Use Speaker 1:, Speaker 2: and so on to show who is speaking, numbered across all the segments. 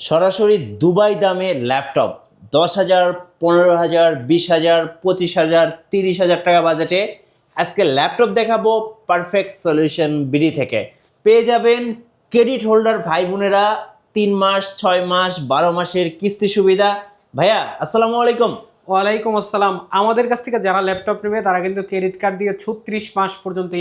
Speaker 1: সরাসরি দুবাই দামে ল্যাপটপ 10,000, 15,000, 20,000, 25,000, 30,000 টাকা বাজেটে আজকে ল্যাপটপ দেখাবো পারফেক্ট সলিউশন বিডি থেকে। পেয়ে যাবেন ক্রেডিট হোল্ডার ভাই বোনেরা 3 মাস, 6 মাস, 12 মাসের কিস্তি সুবিধা। ভাইয়া আসসালামু আলাইকুম।
Speaker 2: ওয়ালাইকুম আসসালাম। আমাদের কাছ থেকে যারা ল্যাপটপ নেবে তারা কিন্তু ক্রেডিট কার্ড দিয়ে 36 মাস পর্যন্ত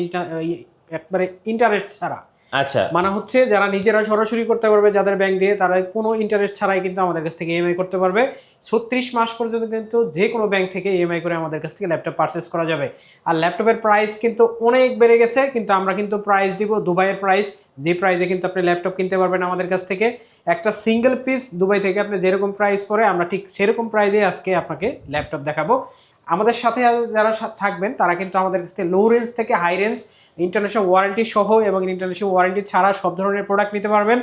Speaker 2: একবারে ইন্টারেস্ট ছাড়া,
Speaker 1: আচ্ছা,
Speaker 2: মানে হচ্ছে যারা নিজেরা সরাসরি করতে পারবে, যাদের ব্যাংক দিয়ে, তারা কোনো ইন্টারেস্ট ছাড়াই কিন্তু আমাদের কাছ থেকে ইএমআই করতে পারবে। 36 মাস পর্যন্ত কিন্তু যে কোনো ব্যাংক থেকে ইএমআই করে আমাদের কাছ থেকে ল্যাপটপ পারচেস করা যাবে। আর ল্যাপটপের প্রাইস কিন্তু অনেক বেড়ে গেছে, কিন্তু আমরা কিন্তু প্রাইস দিব দুবাইয়ের প্রাইস, যে প্রাইসে কিন্তু আপনি ল্যাপটপ কিনতে পারবেন আমাদের কাছ থেকে। একটা সিঙ্গেল পিস দুবাই থেকে আপনি যেরকম প্রাইস পড়ে আমরা ঠিক সেরকম প্রাইসে আজকে আপনাকে ল্যাপটপ দেখাবো। আমাদের সাথে যারা থাকবেন তারা কিন্তু আমাদের কাছ থেকে লো রেঞ্জ থেকে হাই রেঞ্জ, ইন্টারন্যাশনাল ওয়ারেন্টি সহ এবং ইন্টারন্যাশনাল ওয়ারেন্টি ছাড়া সব ধরনের প্রোডাক্ট নিতে পারবেন।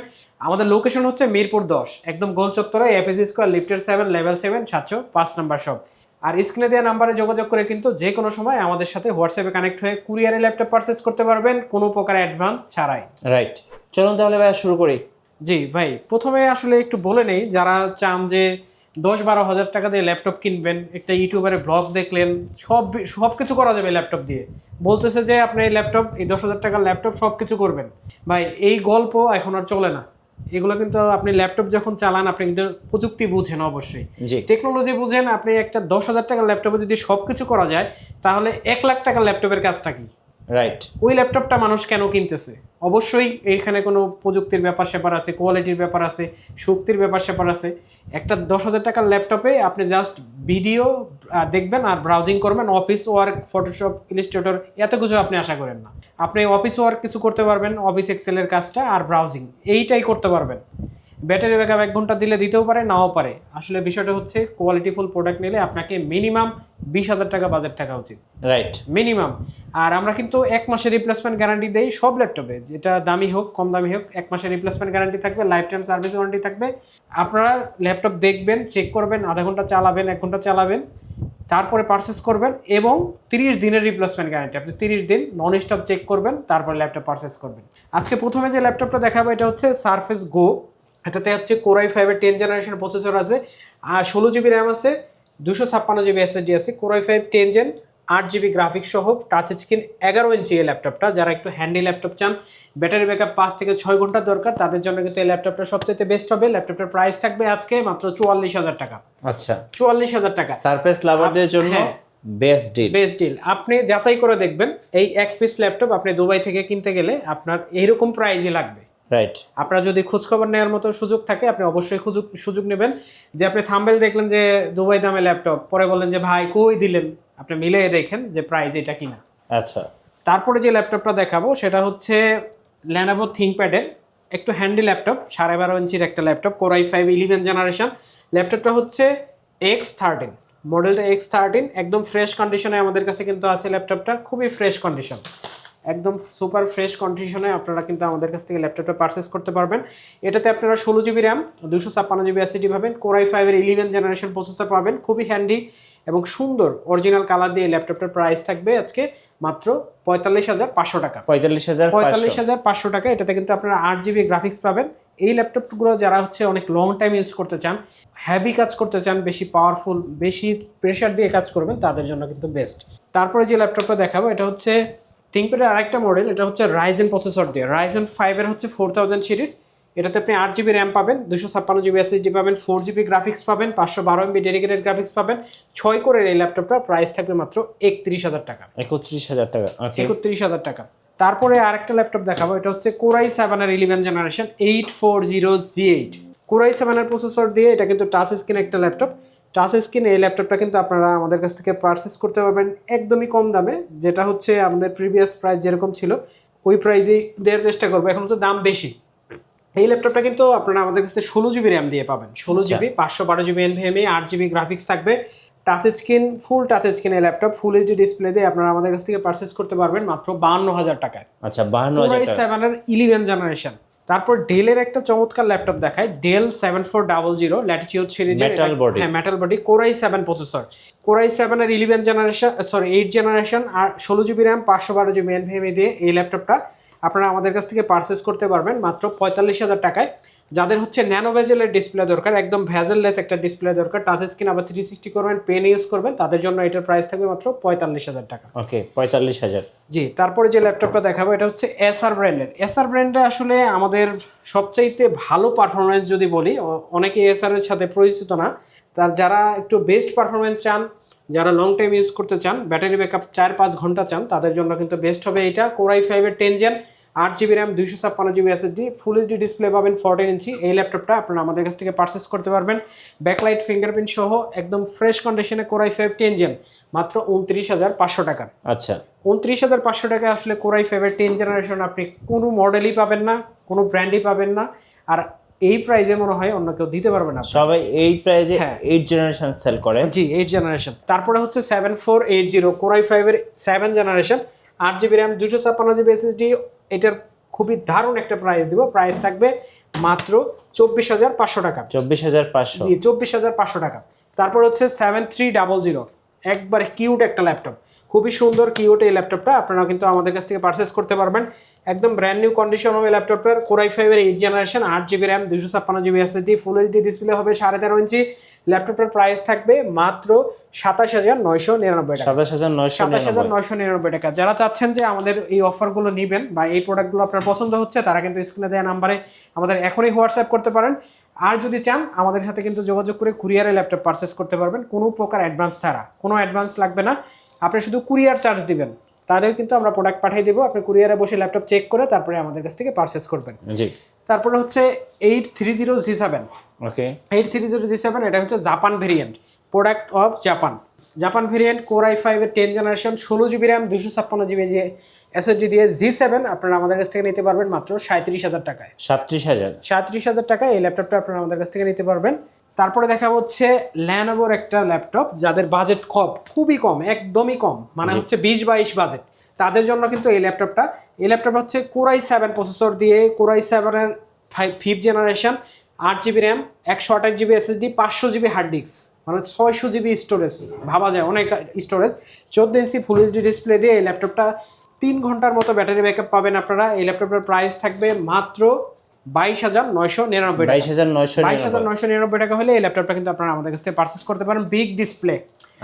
Speaker 2: আমাদের লোকেশন হচ্ছে মিরপুর 10, একদম গোল চত্বরে, এপিসি স্কোয়ার, লিফটের 7, লেভেল 7, 705 নাম্বার শপ। আর স্ক্রিনে দেওয়া নাম্বারে যোগাযোগ করে কিন্তু যে কোনো সময় আমাদের সাথে হোয়াটসঅ্যাপে কানেক্ট হয়ে কুরিয়ারে ল্যাপটপ পারচেস করতে পারবেন কোনো প্রকার অ্যাডভান্স ছাড়াই।
Speaker 1: রাইট, চলুন তাহলে ভাইয়া শুরু করি।
Speaker 2: জি ভাই, প্রথমে আসলে একটু বলে নেই, যারা চান যে 10-12 হাজার টাকা দিয়ে ল্যাপটপ কিনবেন, একটা ইউটিউবারে ব্লগ দেখলেন, সব কিছু করা যাবে ল্যাপটপ দিয়ে, বলতেছে যে আপনি এই ল্যাপটপ, এই 10,000 টাকার ল্যাপটপ সব কিছু করবেন। ভাই এই গল্প এখন আর চলে না। এগুলো কিন্তু আপনি ল্যাপটপ যখন চালান আপনি কিন্তু প্রযুক্তি বুঝেন, অবশ্যই
Speaker 1: জি,
Speaker 2: টেকনোলজি বুঝেন। আপনি একটা 10,000 টাকার ল্যাপটপে যদি সব কিছু করা যায়, তাহলে 1 লাখ টাকার ল্যাপটপের কাজটা কি?
Speaker 1: রাইট।
Speaker 2: ওই ল্যাপটপটা মানুষ কেন কিনতেছে? অবশ্যই এখানে কোনো প্রযুক্তির ব্যাপার স্যাপার আছে, কোয়ালিটির ব্যাপার আছে, শক্তির ব্যাপার স্যাপার আছে। একটা 10,000 টাকার ল্যাপটপে আপনি জাস্ট ভিডিও দেখবেন আর ব্রাউজিং করবেন, অফিস ওয়ার্ক, ফটোশপ, ইলাস্ট্রেটর, এত কিছু আপনি আশা করেন না। আপনি অফিস ওয়ার্ক কিছু করতে পারবেন, অফিস এক্সেলের কাজটা আর ব্রাউজিং, এইটাই করতে পারবেন। ব্যাটারি ব্যাকআপ 1 ঘন্টা দিলে দিতেও পারে, নাও পারে। আসলে বিষয়টা হচ্ছে কোয়ালিটিফুল প্রোডাক্ট নিলে আপনাকে মিনিমাম 20,000 টাকা বাজেট থাকা উচিত,
Speaker 1: রাইট।
Speaker 2: মিনিমাম। আর আমরা কিন্তু 1 মাসের রিপ্লেসমেন্ট গ্যারান্টি দেই সব ল্যাপটপে, যেটা দামি হোক কম দামি হোক, 1 মাসের রিপ্লেসমেন্ট গ্যারান্টি থাকবে, লাইফ টাইম সার্ভিস ওয়ারেন্টি থাকবে। আপনারা ল্যাপটপ দেখবেন, চেক করবেন, আধা ঘন্টা চালাবেন, 1 ঘন্টা চালাবেন, তারপরে পারচেস করবেন, এবং 30 দিনের রিপ্লেসমেন্ট গ্যারান্টি। আপনি 30 দিন নন স্টপ চেক করবেন, তারপরে ল্যাপটপ পারচেস করবেন। আজকে প্রথমে যে ল্যাপটপটা দেখাবো এটা হচ্ছে সারফেস গো। এটাতে হচ্ছে কোরাই 5-এর 10 জেনারেশন প্রসেসর আছে, আর 16 জিবি র্যাম আছে, 256 জিবি এসএসডি আছে। কোরাই 5 10 জেন, 8 জিবি গ্রাফিক্স সহ, টাচ স্ক্রিন, 11 ইঞ্চি এই ল্যাপটপটা। যারা একটু হ্যান্ডি ল্যাপটপ চান, ব্যাটারি ব্যাকআপ 5 থেকে 6 ঘন্টা দরকার, তাদের জন্য কিন্তু এই ল্যাপটপটা সবচেয়ে বেস্ট হবে। ল্যাপটপটার প্রাইস থাকবে আজকে মাত্র 44,000 টাকা।
Speaker 1: আচ্ছা,
Speaker 2: 44,000 টাকা
Speaker 1: সারফেস লাভারদের জন্য বেস্ট ডিল।
Speaker 2: Best deal. আপনি যাচাই করে দেখবেন, এই এক পিস ল্যাপটপ আপনি দুবাই থেকে কিনতে গেলে আপনার এইরকম প্রাইসই লাগবে।
Speaker 1: রাইট।
Speaker 2: আপনার যদি খোঁজখবর নেওয়ার মতো সুযোগ থাকে, আপনি অবশ্যই সুযোগ নেবেন। যে আপনি থাম্বেল দেখলেন যে দুবাই দামে ল্যাপটপ, পরে বললেন যে ভাই কই দিলেন, আপনি মিলিয়ে দেখেন যে প্রাইস এটা কিনা।
Speaker 1: আচ্ছা,
Speaker 2: তারপরে যে ল্যাপটপটা দেখাবো সেটা হচ্ছে ল্যানোভো থিংকপ্যাডের একটু হ্যান্ডি ল্যাপটপ, 12.5 ইঞ্চির একটা ল্যাপটপ, কোরাই 5 11 জেনারেশন। ল্যাপটপটা হচ্ছে X13, মডেলটা X13, একদম ফ্রেশ কন্ডিশনে আমাদের কাছে কিন্তু আছে ল্যাপটপটা, খুবই ফ্রেশ কন্ডিশন, একদম সুপার ফ্রেশ কন্ডিশনে আপনারা কিন্তু আমাদের কাছ থেকে ল্যাপটপটা পারচেস করতে পারবেন। এটাতে আপনারা 16 জিবি র্যাম, 256 জিবি এসএসডি পাবেন, কোরাই 5-এর 11 জেনারেশন প্রসেসর পাবেন, খুবই হ্যান্ডি এবং সুন্দর অরিজিনাল কালার দিয়ে ল্যাপটপটার প্রাইস থাকবে আজকে মাত্র 45,500 টাকা। 45,500 টাকা। এটাতে কিন্তু আপনারা 8 জিবি গ্রাফিক্স পাবেন। এই ল্যাপটপগুলো যারা হচ্ছে অনেক লং টাইম ইউজ করতে চান, হ্যাভি কাজ করতে চান, বেশি পাওয়ারফুল, বেশি প্রেশার দিয়ে কাজ করবেন, তাদের জন্য কিন্তু বেস্ট। তারপরে যে ল্যাপটপটা দেখাবো এটা হচ্ছে থিংকপ্যাডের আরেকটা মডেল, এটা হচ্ছে রাইজেন প্রসেসর দিয়ে, রাইজেন 5-এর হচ্ছে 4000 সিরিজ। এটাতে আপনি 8 জিবি র্যাম পাবেন, 256 জিবি এসএসডি পাবেন, 4 জিবি গ্রাফিক্স পাবেন, 512 এমবি ডেডিকেটেড গ্রাফিক্স পাবেন। 6 কোরের এই ল্যাপটপটা প্রাইস থাকবে মাত্র 31,000 টাকা।
Speaker 1: 31,000 টাকা। ওকে,
Speaker 2: 31,000 টাকা। তারপরে আরেকটা ল্যাপটপ দেখাবো, এটা হচ্ছে কোরাই 7-এর 11 জেনারেশন 840G8, কোরাই 7-এর প্রসেসর দিয়ে। এটা কিন্তু টাচ স্ক্রিন একটা ল্যাপটপ, টাচ স্ক্রিন। এই ল্যাপটপটা কিন্তু আপনারা আমাদের কাছ থেকে পারচেস করতে পারবেন একদমই কম দামে, যেটা হচ্ছে আমাদের প্রিভিয়াস প্রাইস যেরকম ছিল ওই প্রাইসেই দেওয়ার চেষ্টা করবো। এখন হচ্ছে দাম বেশি। এই ল্যাপটপটা কিন্তু আপনারা আমাদের কাছ থেকে 16 জিবি র্যাম দিয়ে পাবেন, 16 GB, 512 GB NVMe, 8 GB graphics থাকবে, touch screen, full touch screen এই ল্যাপটপ, ফুল এইচডি ডিসপ্লে দিয়ে আপনারা আমাদের কাছ থেকে পারচেস করতে পারবেন মাত্র 52,000 টাকায়।
Speaker 1: আচ্ছা, 52,000 টাকা।
Speaker 2: 7-এর 11 জেনারেশন। তারপর ডেলের একটা চমৎকার ল্যাপটপ দেখায়, ডেল 7400 ল্যাটিটিউড সিরিজের, হ্যাঁ metal body, Core i 7 processor, Core i 7-এর 11 জেনারেশন, সরি 8 জেনারেশন, আর 16 জিবি র্যাম, 512 জিবি এনভিএমই দিয়ে এই ল্যাপটপটা আপনারা আমাদের কাছ থেকে পারচেস করতে পারবেন মাত্র 45,000 টাকায়। যাদের হচ্ছে ন্যানো ভেজেলের ডিসপ্লে দরকার, একদম ভেজেললেস একটা ডিসপ্লে দরকার, টাচ স্ক্রিন আবার 360 করবেন, পেন ইউজ করবেন, তাদের জন্য এটার প্রাইস থাকবে মাত্র 45,000 টাকা।
Speaker 1: ওকে, 45,000।
Speaker 2: জি, তারপরে যে ল্যাপটপটা দেখাবো এটা হচ্ছে এসআর ব্র্যান্ডের। এসআর ব্র্যান্ডে আসলে আমাদের সবচাইতে ভালো পারফরমেন্স যদি বলি, অনেকে এসআর এর সাথে পরিচিত না, তার যারা একটু বেস্ট পারফরমেন্স চান, যারা লং টাইম ইউজ করতে চান, ব্যাটারি ব্যাকআপ 4-5 ঘন্টা চান, তাদের জন্য কিন্তু বেস্ট হবে এটা। Core i5 এর 10 gen, 8GB RAM, 256GB SSD, full HD display পাবেন 14 ইঞ্চি। এই ল্যাপটপটা আপনারা আমাদের কাছ থেকে পারচেস করতে পারবেন ব্যাকলাইট ফিঙ্গারপ্রিন্ট সহ একদম ফ্রেশ কন্ডিশনে। Core i5 10 জেন মাত্র 29,500 টাকা।
Speaker 1: আচ্ছা,
Speaker 2: 29,500 টাকায় আসলে Core i5 এর 10 জেনারেশন আপনি কোনো মডেলই পাবেন না, কোনো ব্র্যান্ডই পাবেন না, আর এই প্রাইজে মনে হয় অন্য কেউ দিতে পারবে না।
Speaker 1: সবাই এই প্রাইজে
Speaker 2: হ্যাঁ।
Speaker 1: 8 জেনারেশন সেল করে।
Speaker 2: জি, 8 জেনারেশন। তারপরে হচ্ছে 7480 Core i5 এর 7 generation, 8GB RAM, 256GB SSD। এটার খুবই দারুণ একটা প্রাইস দিব, প্রাইস থাকবে মাত্র 24,500 টাকা।
Speaker 1: 24,500।
Speaker 2: জি, 24,500 টাকা। তারপর হচ্ছে 7300, একবারে কিউট একটা ল্যাপটপ, খুবই সুন্দর কিউট এই ল্যাপটপটা, আপনারা কিন্তু আমাদের কাছ থেকে পারচেস করতে পারবেন। একদম ব্র্যান্ড নিউ কন্ডিশন হবে ল্যাপটপের। Core i5 এর 8 generation, 8GB RAM, 256GB SSD, full HD display হবে 13.5 ইঞ্চি। ল্যাপটপের প্রাইস থাকবে মাত্র 27,999 টাকা।
Speaker 1: 27,999।
Speaker 2: 27,999 টাকা। যারা চাচ্ছেন যে আমাদের এই অফারগুলো নেবেন বা এই প্রোডাক্টগুলো আপনার পছন্দ হচ্ছে, তারা কিন্তু স্ক্রিনে দেওয়া নাম্বারে আমাদের এখনই হোয়াটসঅ্যাপ করতে পারেন। আর যদি চান আমাদের সাথে কিন্তু যোগাযোগ করে কুরিয়ারে ল্যাপটপ পারচেস করতে পারবেন, কোনো প্রকার অ্যাডভান্স ছাড়া। কোনো অ্যাডভান্স লাগবে না, আপনি শুধু কুরিয়ার চার্জ দিবেন, তাহলেও কিন্তু আমরা প্রোডাক্ট পাঠিয়ে দেবো। আপনি কুরিয়ারে বসে ল্যাপটপ চেক করে তারপরে আমাদের কাছ থেকে পারচেস করবেন।
Speaker 1: জি।
Speaker 2: তারপরে হচ্ছে 830G7।
Speaker 1: ওকে,
Speaker 2: 830G7 এটা হচ্ছে Japan variant, product of Japan. Japan variant, Core i5 এর 10 generation, 16GB RAM, 256GB SSD দিয়ে G7 আপনারা আমাদের কাছ থেকে নিতে পারবেন মাত্র 37,000 টাকায়।
Speaker 1: 37,000।
Speaker 2: 37,000 টাকায় এই ল্যাপটপটা আপনারা আমাদের কাছ থেকে নিতে পারবেন। তারপরে দেখা হচ্ছে ল্যানোভোর একটা ল্যাপটপ, যাদের বাজেট খুবই কম, একদমই কম, মানে হচ্ছে 20-22 বাজেট, তাদের জন্য কিন্তু এই ল্যাপটপটা। এই ল্যাপটপ হচ্ছে Core i7 প্রসেসর দিয়ে, Core i7 এর 5th generation, 8GB RAM, 128GB SSD, 500GB hard disk, মানে 600GB স্টোরেজ, ভাবা যায় অনেক storage. 14 inch full HD display দিয়ে এই ল্যাপটপটা 3 ঘন্টার মতো ব্যাটারি ব্যাকআপ পাবেন আপনারা। এই ল্যাপটপের প্রাইস থাকবে মাত্র 22,999 টাকা। 22,999 টাকা হলে এই ল্যাপটপটা কিন্তু আপনারা আমাদের কাছ থেকে পারচেস করতে পারেন। বিগ ডিসপ্লে,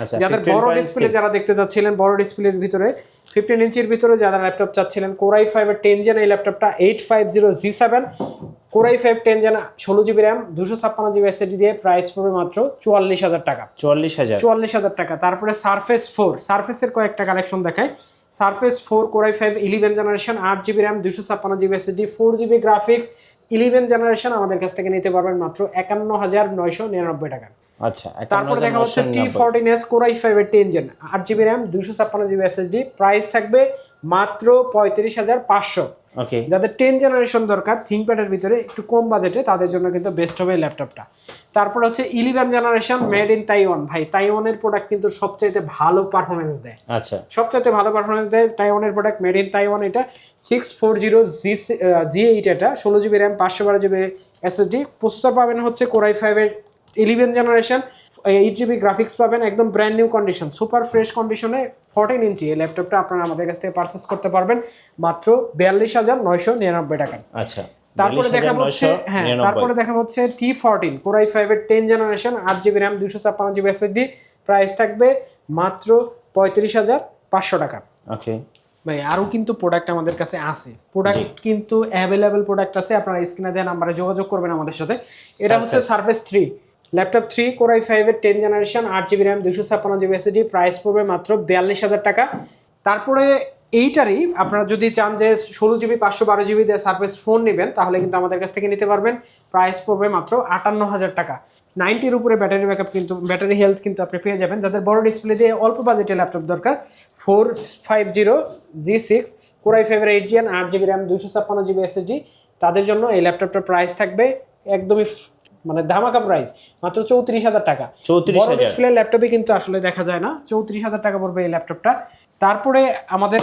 Speaker 1: আচ্ছা,
Speaker 2: যাদের বড় ডিসপ্লে যারা দেখতে চাচ্ছিলেন, বড় ডিসপ্লের ভিতরে 15 ইঞ্চির ভিতরে যারা ল্যাপটপ চাচ্ছিলেন, Core i5 এর 10 জেন এই ল্যাপটপটা 850G7, Core i5 10 gen, 16GB RAM, 256GB SSD দিয়ে প্রাইস পড়বে মাত্র 44,000 টাকা। 44,000 টাকা। তারপরে Surface 4, সারফেসের কয়েকটা কালেকশন দেখায়। Surface 4 Core i5 11 generation, 8GB RAM, 256GB SSD, 4GB graphics, 11 generation আমাদের কাছ থেকে নিতে পারবেন মাত্র 51,999 টাকা।
Speaker 1: আচ্ছা,
Speaker 2: তারপরে দেখা হচ্ছে T14S Core i5 এর 10 gen, 8GB RAM, 256GB SSD, price থাকবে মাত্র 35,500।
Speaker 1: ওকে,
Speaker 2: যাদের 10 জেনারেশন দরকার থিংকপ্যাডের ভিতরে একটু কম বাজেটে, তাদের জন্য কিন্তু বেস্ট হবে এই ল্যাপটপটা। তারপর হচ্ছে 11 জেনারেশন, মেড ইন তাইওয়ান। ভাই, তাইওয়ানের প্রোডাক্ট কিন্তু সবচাইতে ভালো পারফরমেন্স দেয়।
Speaker 1: আচ্ছা,
Speaker 2: সবচাইতে ভালো পারফরমেন্স দেয় তাইওয়ানের প্রোডাক্ট, মেড ইন তাইওয়ান। এটা 640G8, এটা 16GB RAM, 512GB SSD। Processor পাবেন হচ্ছে Core i5 এর 11 জেনারেশন, 8GB গ্রাফিক্স পাবেন, একদম brand new condition, super fresh কন্ডিশনে 14 ইঞ্চি। এই ল্যাপটপটা আপনারা আমাদের কাছ থেকে পারচেস করতে পারবেন মাত্র 42,999 টাকা।
Speaker 1: আচ্ছা।
Speaker 2: তারপরে দেখা হচ্ছে তারপরে দেখা হচ্ছে T14 Core i5 এর 10 generation, 8GB RAM, 256GB SSD, price থাকবে মাত্র 35,500 টাকা।
Speaker 1: ওকে
Speaker 2: ভাই, আরও কিন্তু প্রোডাক্ট আমাদের কাছে আছে, প্রোডাক্ট কিন্তু অ্যাভেলেবেল প্রোডাক্ট আছে, আপনারা স্ক্রিনে দেওয়া নাম্বারে যোগাযোগ করবেন আমাদের সাথে। এটা হচ্ছে Surface 3 ল্যাপটপ 3 Core i5 এর 10 generation, 8GB RAM, 256GB SSD, price পড়বে মাত্র 42,000 টাকা। তারপরে এইটারই আপনারা যদি চান যে 16GB 512GB দিয়ে সারফেস ফোন নেবেন, তাহলে কিন্তু আমাদের কাছ থেকে নিতে পারবেন, প্রাইস পড়বে মাত্র 58,000 টাকা। 90-র উপরে ব্যাটারি ব্যাকআপ, কিন্তু ব্যাটারি হেলথ কিন্তু আপনি পেয়ে যাবেন। যাদের বড় ডিসপ্লে দিয়ে অল্প বাজেটে ল্যাপটপ দরকার, 450G6 Core i5 এর 8 gen, 8GB RAM, 256GB SSD, তাদের জন্য এই ল্যাপটপটার প্রাইস থাকবে একদমই মানে ধামাকা প্রাইস, মাত্র 34,000 টাকা।
Speaker 1: 34,000
Speaker 2: বড় ডিসপ্লে ল্যাপটপে কিন্তু আসলে দেখা যায় না, 34,000 টাকা পড়বে এই ল্যাপটপটা। তারপরে আমাদের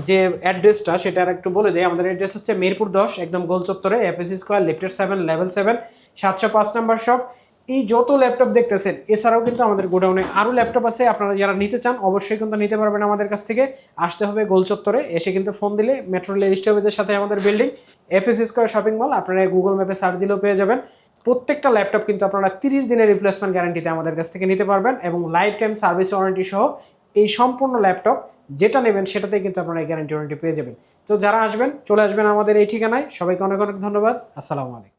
Speaker 2: যে অ্যাড্রেসটা সেটা আর একটু বলে দেয়। আমাদের অ্যাড্রেস হচ্ছে মিরপুর 10, একদম গোল চত্বরে, FSC স্কয়ার, লিফটের 7, লেভেল 7, 705 নাম্বার শপ। এই যত ল্যাপটপ দেখতেছেন এছাড়াও কিন্তু আমাদের গোডাউনে আরও ল্যাপটপ আছে, আপনারা যারা নিতে চান অবশ্যই কিন্তু নিতে পারবেন আমাদের কাছ থেকে। আসতে হবে গোল চত্বরে, এসে কিন্তু ফোন দিলে মেট্রো রেল স্টপেজের সাথে আমাদের building FS square shopping mall, আপনারা গুগল ম্যাপে সার্চ দিলেও পেয়ে যাবেন। প্রত্যেকটা ল্যাপটপ কিন্তু আপনারা 30 দিনের রিপ্লেসমেন্ট গ্যারান্টিতে আমাদের কাছ থেকে নিতে পারবেন এবং লাইফ টাইম সার্ভিস ওয়ারেন্টি সহ এই সম্পূর্ণ ল্যাপটপ যেটা নেবেন সেটাতে কিন্তু আপনারা এই গ্যারান্টি ওয়ারেন্টি পেয়ে যাবেন। তো যারা আসবেন চলে আসবেন আমাদের এই ঠিকানায়। সবাইকে অনেক অনেক ধন্যবাদ। আসসালামু আলাইকুম।